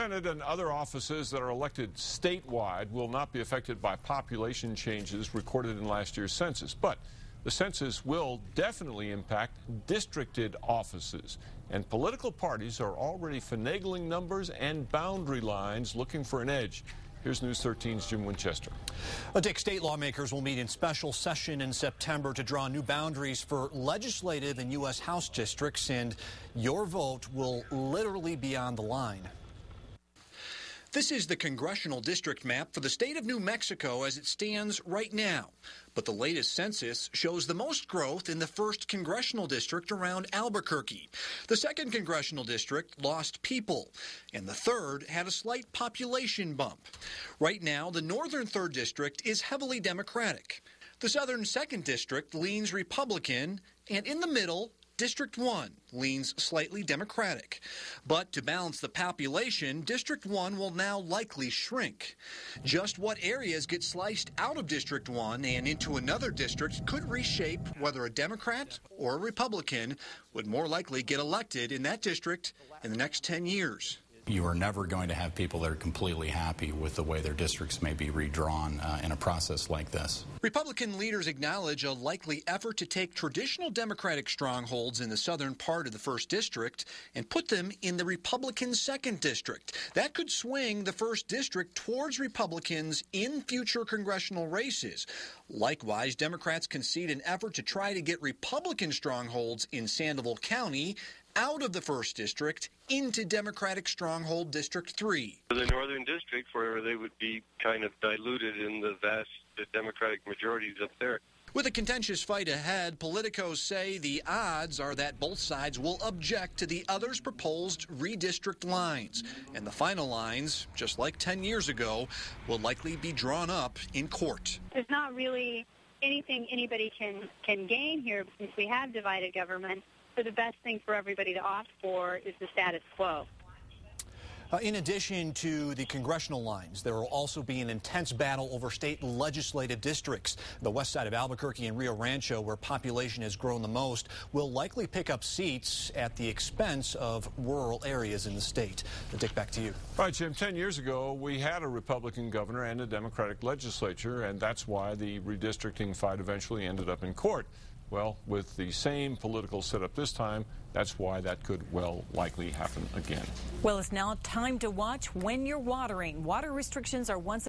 Senate and other offices that are elected statewide will not be affected by population changes recorded in last year's census, but the census will definitely impact districted offices, and political parties are already finagling numbers and boundary lines looking for an edge. Here's News 13's Jim Winchester. Dick, state lawmakers will meet in special session in September to draw new boundaries for legislative and U.S. House districts, and your vote will literally be on the line. This is the congressional district map for the state of New Mexico as it stands right now. But the latest census shows the most growth in the 1st congressional district around Albuquerque. The 2nd congressional district lost people, and the 3rd had a slight population bump. Right now, the northern 3rd district is heavily Democratic. The southern 2nd district leans Republican, and in the middle, District 1 leans slightly Democratic. But to balance the population, District 1 will now likely shrink. Just what areas get sliced out of District 1 and into another district could reshape whether a Democrat or a Republican would more likely get elected in that district in the next 10 years. You are never going to have people that are completely happy with the way their districts may be redrawn in a process like this. Republican leaders acknowledge a likely effort to take traditional Democratic strongholds in the southern part of the 1st district and put them in the Republican 2nd district. That could swing the 1st district towards Republicans in future congressional races. Likewise, Democrats concede an effort to try to get Republican strongholds in Sandoval County out of the 1st district into Democratic stronghold District 3. The northern district, where they would be kind of diluted in the Democratic majorities up there. With a contentious fight ahead, politicos say the odds are that both sides will object to the other's proposed redistrict lines. And the final lines, just like 10 years ago, will likely be drawn up in court. There's not really anything anybody can gain here since we have divided government. So the best thing for everybody to opt for is the status quo. In addition to the congressional lines, there will also be an intense battle over state legislative districts. The west side of Albuquerque and Rio Rancho, where population has grown the most, will likely pick up seats at the expense of rural areas in the state. Dick, back to you. All right, Jim, 10 years ago, we had a Republican governor and a Democratic legislature, and that's why the redistricting fight eventually ended up in court. Well, with the same political setup this time, that's why that could well likely happen again. Well, it's now time to watch when you're watering. Water restrictions are once